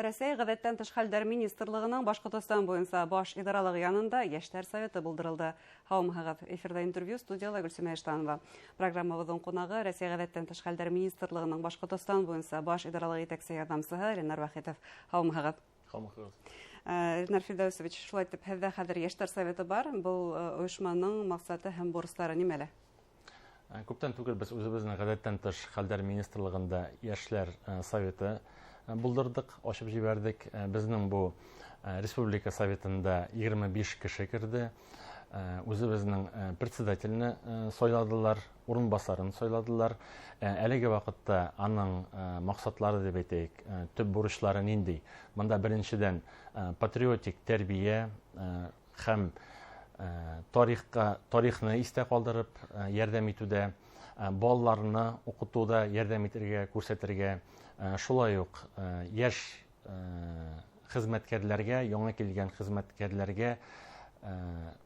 Рәсәй Гадәттән тыш хәлдәр министрлыгының Башкортстан буенча баш идаралыгы янында Яшьләр советы булдырылды. Һаумыгыз, эфирда интервью, студияда Гөлсемә Эштанова. Программабызның кунагы Рәсәй Гадәттән тыш хәлдәр министрлыгының Башкортстан буенча баш идаралыгы итәкче ярдәмчесе Ренар Вахитов. Һаумыгыз. Һаумыгыз. Ренар Фирдәүсович, шулай дип һездә хәзер Яшьләр советы бар. Бу оешманың максаты һәм бурычлары нимәле? Күптән түгел без үзебезнең Гадәттән тыш хәлдәр министрлыгында Яшьләр советы булдырдык, ачып җибәрдек. Безнең бу республика советында 25 кеше керде. Үзебезнең председательне сайладылар, урынбасарын сайладылар. Әлеге вакытта аның максатлары дип әйтәйек, төп бурычлары нинди? Монда беренчедән патриотик тәрбия һәм тарихны истә калдырып ярдәм итүдә, балаларны укытуда ярдәм итәргә, күрсәтергә, шулай ук яшь хезмәткәрләргә, яңа килгән хезмәткәрләргә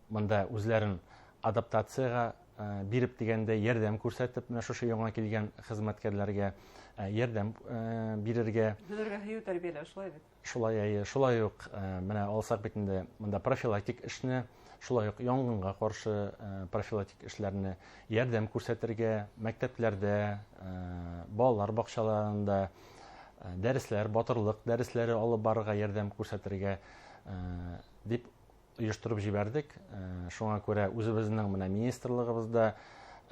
монда үзләрен адаптацияга биреп дигәндә ярдәм күрсәтеп, менә шушы яңа килгән хезмәткәрләргә ярдәм бирергә. Һөнәргә һөю тәрбияләү шулай бит. Шулай ук менә алсак бит инде монда профилактик эшне, шулай ук янгынга каршы профилактик эшләрне ярдәм күрсәтергә, мәктәпләрдә, балалар бакчаларында дәресләр, батырлык дәресләре алып барырга ярдәм күрсәтергә дип оештырып җибәрдек. Шуңа күрә үзебезнең менә министрлыгыбызда,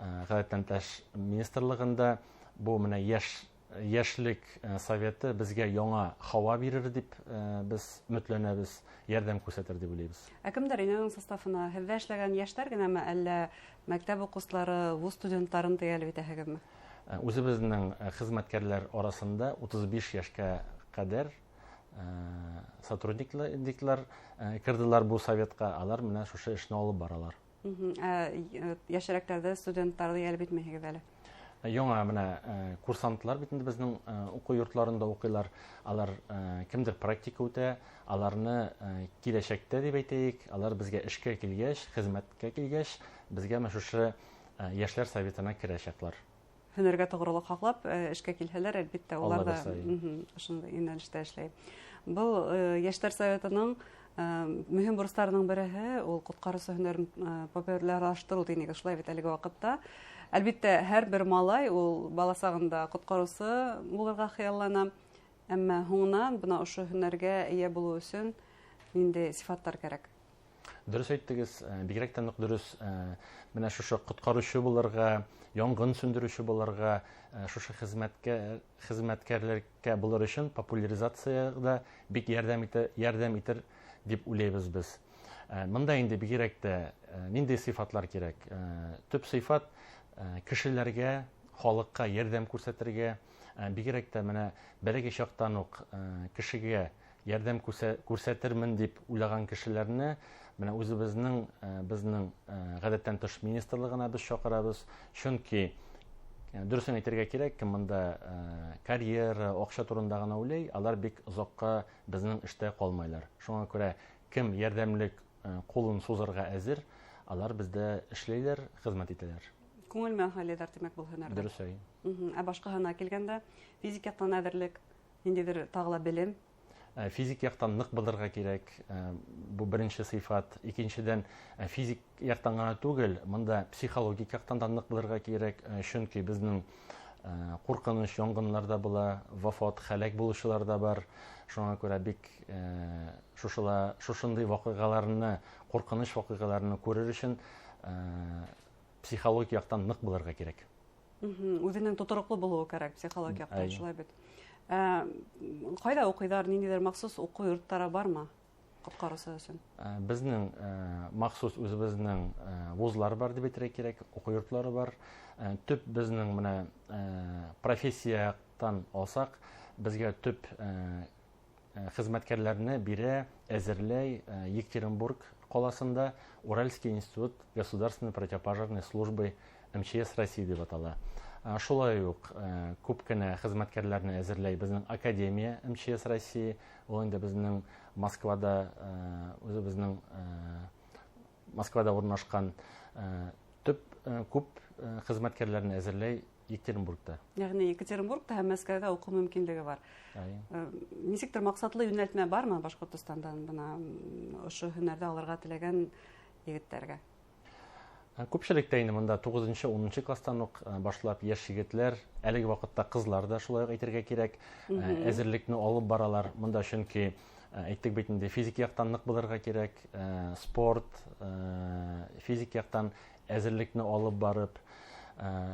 Гадәттән тыш министрлыгында бу менә яшьлек советы безгә яңа һава бирер дип без өметләнәбез, ярдәм күрсәтер дип уйлыйбыз. Кемдер инең составына һездә эшләгән яшьләр генәме, әллә мәктәп укучылары, вуз студентларын тәялеп итәһегезме? Үзебезнең хезмәткәрләр арасында 35 яшькә кадәр сотрудниклар керделәр бу советка, алар менә шушы эшне алып баралар. Яшьрәкләрдә студентларны ялып итмәһегез әле. Яңа менә курсантлар бит инде безнең уку йортларында укыйлар. Алар кемдер практика үтә, аларны киләчәктә дип әйтәйек, алар безгә эшкә килгәч, хезмәткә килгәч, безгә менә шушы яшьләр советына керәчәкләр. Һөнәргә тугрылык хаклап эшкә килһәләр, әлбәттә улар да шундый юнәлештә эшләй. Бу Яшьләр советының мөһим бурычларының бере ул коткаручы һөнәрен популярлаштыру дигән шулай бит әлеге вакытта. Әлбәттә, һәрбер малай ул баласагында коткаручы булырга хыяллана, әмма һуңнан бына ошо һөнәргә ия булу өчен нинди сифаттар кирәк? Дөрес әйттегез, бигрәк тә нык дөрес. Менә шушы коткаручы булырга, янгын сүндерүче булырга, шушы хезмәткәрләргә булыр өчен популяризациягә бик ярдәм итер дип уйлыйбыз без. Монда инде бигрәк тә нинди сыйфатлар кирәк? Төп сыйфат кешеләргә, халыкка ярдәм күрсәтергә, бигрәк тә менә бәләге чактан ук кешегә ярдәм күрсәтермен дип уйлаган кешеләрне менә үзебезнең Гадәттән тыш министрлыгына без чакырабыз, чөнки дөресен әйтергә кирәк, кем монда карьера, акча турында гына уйлый, алар бик озакка безнең эштә калмайлар. Шуңа күрә кем ярдәмлек кулын сузарга әзер, алар бездә эшләйләр, хезмәт итәләр. Күңел менән хәлләр димәк бу һөнәрдә. Дөрес әй. Башкаһына килгәндә физик яктан әзерлек, ниндидер тагыла белем. Физик яктан нык булырга кирәк. Бу беренче сыйфат. Икенчедән, физик яктан гына түгел, монда психологик яктан да нык булырга кирәк, чөнки безнең куркыныч янгыннар да була, вафат, һәлак булучылар да бар. Шуңа күрә бик шушындый вакыйгаларны, куркыныч вакыйгаларны күрер өчен психологик яктан нык булырга кирәк. Үзенең тотыруклы булуы кирәк психологик яктан, шулай бит. Кайда укыйлар, ниндидер махсус уку йортлары бармы коткаручы өчен? Безнең махсус үзебезнең вузлар бар дип әйтергә кирәк, уку йортлары бар. Төп безнең менә профессияктан алсак, безгә төп хезмәткәрләрне бирә, әзерләй Екатеринбург каласында Уральский институт государственной противопожарной службы МЧС России дип атала. Шулай ук күп кенә хезмәткәрләрне әзерләй безнең Академия МЧС России, ул инде безнең Москвада, үзебезнең Москвада урнашкан күп хезмәткәрләрне әзерләй Екатеринбургта. Ягъни Екатеринбургта һәм Мәскәүдә уку мөмкинлеге бар. Нисектер максатлы юнәлтмә бармы Башкортстандан бына ошо һөнәрдә алырга теләгән егетләргә? Күпчелектә инде монда 9-10 класстан ук башлап яшь егетләр, әлеге вакытта кызлар да шулай әйтергә кирәк, әзерлекне алып баралар. Монда чөнки әйттек бит инде физик яктан нык булырга кирәк, спорт, физик яктан әзерлекне алып барып,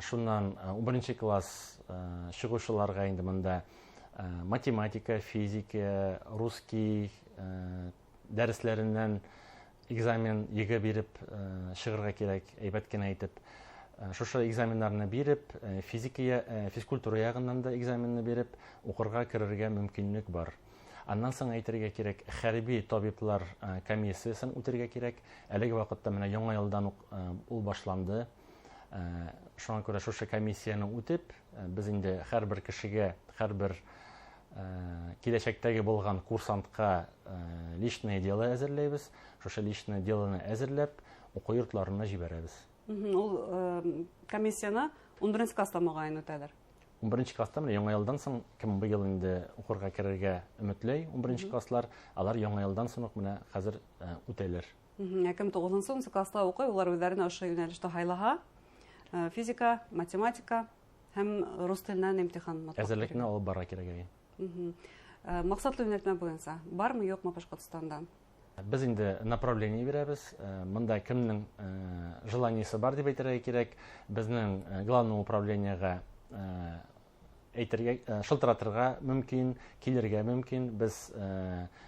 шуннан 11 класс чыгучыларга инде монда математика, физика, русский дәресләреннән экзамен еге биреп чыгырга кирәк, әйбәт кенә әйтеп. Шушы экзаменнарны биреп, физкультура ягыннан да экзаменны биреп, укырга керергә мөмкинлек бар. Аннан соң әйтергә кирәк, хәрби табиблар комиссиясын үтәргә кирәк. Әлеге вакытта менә яңа елдан ук ул башланды. Шуңа күрә шушы комиссияны үтеп, без инде һәрбер кешегә, һәрбер киләчәктәге булган курсантка личное дело әзерләйбез. Шушы личное делоны әзерләп, уку йортларына җибәрәбез. Ул комиссияны 11 класста мөгаен үтәләр. 11 класста менә яңа елдан соң кем быел инде укырга керергә өметләй 11 класслар, алар яңа елдан соң ук менә хәзер үтәләр. Кем 9-10 класста укый, улар үзләренә ошо юнәлештә хайлаһа, физика, математика һәм рус теленнән имтихан әзерлекне алып барырга кирәк. Максатлы юнәлтмә буенча бармы, юкмы Башкортстанда? Без инде направление бирәбез. Монда кемнең желаниесе бар дип әйтергә кирәк. Безнең главный управлениегә әйтергә, шылтыратырга мөмкин, килергә мөмкин. Без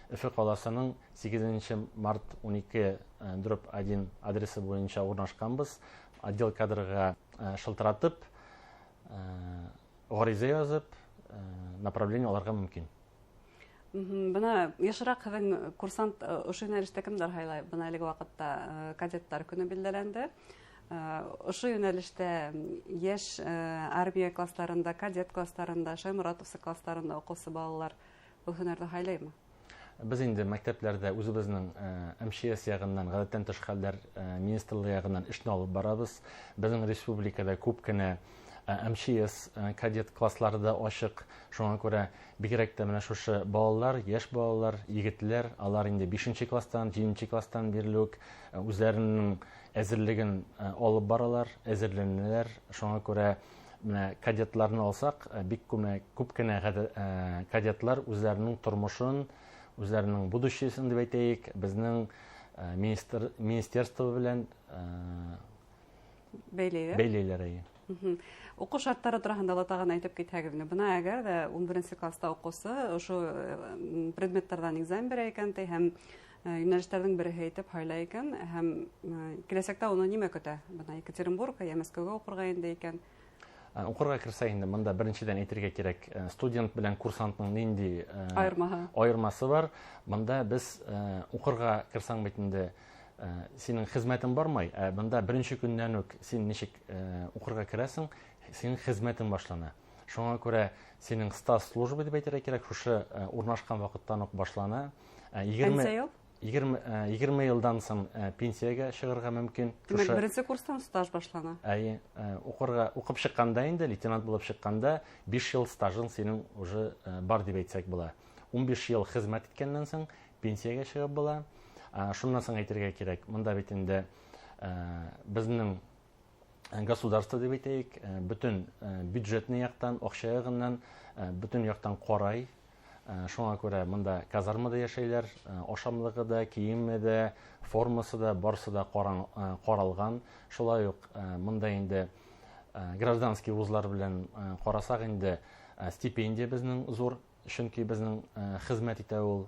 Өфе каласының 8 март 12/1 адресы буенча урнашканбыз. Отдел кадрга шылтыратып, гариза язып, направление алырга мөмкин. Бына яшьрәк курсант ошо юнәлештә кемдер хайлай? Бына әлеге вакытта кадеттар көне билдәләнде. Ошо юнәлештә яшь армия классларында, кадет классларында, Шаймуратовсы классларында укучы балалар бу һөнәрдә хайлаймы? Без инде мәктәпләрдә үзебезнең МЧС ягыннан, гадәттән тыш хәлләр министрлыгы ягыннан эшне алып барабыз. Безнең республикада күп кенә МЧС кадет класслары да ачык. Шуңа күрә бигрәк тә менә шушы балалар, яшь балалар, егетләр, алар инде 5 класстан, 7 класстан бирлек үзләренең әзерлеген алып баралар, әзерләнәләр. Шуңа күрә менә кадетларны алсак, бик күп кенә кадетлар үзләренең тормышын, үзләренең будущесын дип әйтәйек, безнең министерство белән бәйләйләр. Уку шарттары турында да тагын әйтеп китәгез. Бына әгәр дә 11 класста укучы ошо предметлардан экзамен бирә икән, һәм юнәлешләрнең бере әйтеп хайлай икән, һәм киләчәктә аны нимә көтә? Бына Екатеринбургка я Мәскәүгә укырга инде икән. Укырга кирсә инде монда беренчедән әйтергә кирәк, студент белән курсантның нинди айырмасы бар. Монда без укырга кирсәң бит инде синең хезмәтең бармай, монда беренче көннән үк син ничек укырга керәсең, синең хезмәтең башлана. Шуңа күрә синең стаж служба дип әйтергә кирәк, шушы урнашкан вакыттан ук башлана. 20 елдан соң пенсиягә чыгарга мөмкин. Беренче курстан стаж башлана. Укып чыкканда инде, лейтенант булып чыкканда 5 ел стажың синең уже бар дип әйтсәк була. 15 ел хезмәт иткәннән соң пенсиягә чыгып була. Шуннан соң әйтергә кирәк, монда бит инде безнең государство дип әйтәйек, бөтен бюджетный яктан, акча ягыннан, бөтен яктан карай. Шуңа күрә монда казармада яшәйләр, ашамлыгы да, киеме дә, формасы да, барысы да каралган. Шулай ук монда инде гражданский вузлар белән карасак инде стипендия безнең зур, чөнки безнең хезмәт итә ул,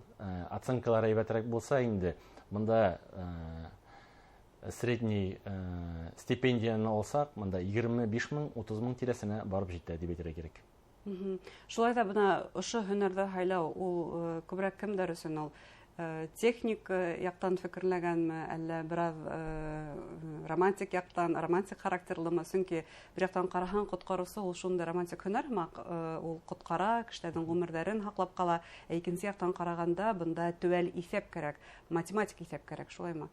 оценкалар әйбәтрәк булса инде, монда средний стипендияны алсак, монда 25 000, 30 000 тирәсенә барып җитә дип әйтергә кирәк. Шулай да бына ошо һөнәрдә хайлау ул күбрәк кемдер өчен ул? Техник яктан фикерләгәнме, әллә бераз романтик яктан, романтик характерлымы? Чөнки бер яктан караһаң, коткаручы ул шундый романтик һөнәр, ул коткара, кешеләрнең гомерләрен һаклап кала. Икенче яктан караганда, бында төвәл исәп кирәк, математик исәп кирәк, шулаймы?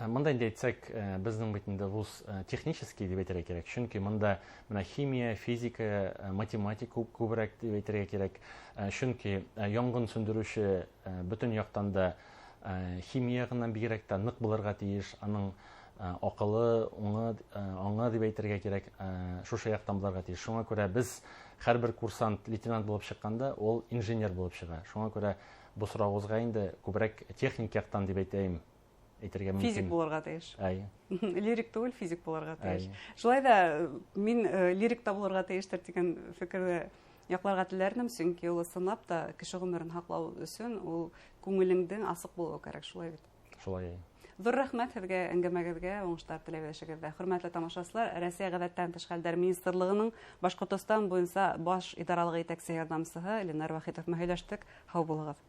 Монда инде әйтсәк, безнең бит инде вуз технический дип әйтергә кирәк. Чөнки монда менә химия, физика, математика күбрәк дип әйтергә кирәк. Чөнки янгын сөндерүче бөтен яктан да химия гыннан бигрәк тә нык булырга тиеш, аның акылы, аңа дип әйтергә кирәк, шушы яктан булырга тиеш. Шуңа күрә без һәрбер курсант лейтенант булып чыкканда, ул инженер булып чыга. Шуңа күрә бу сорауыгызга инде күбрәк техник яктан дип әйтәм. Физик булырга тиеш. Әйе. Лирик түгел, физик булырга тиеш. Шулай да мин лирикта булырга тиештер дигән фикерне якларга теләрнем, чөнки ул сынап та кеше гомерен һаклау өчен ул күңелеңдең асык булуы кирәк, шулай бит. Шулай. Зур рәхмәт һеҙгә, әңгәмәгеҙгә, уңыштар теләгәнегеҙгә. Хөрмәтле тамашасылар, Россия Гадәттән тыш хәлдәр министрлыгының Башҡортостан буйынса баш идаралыҡ етәксе ярҙамсыһы Ленар Вахитов менән һөйләштек. Һау булығыҙ.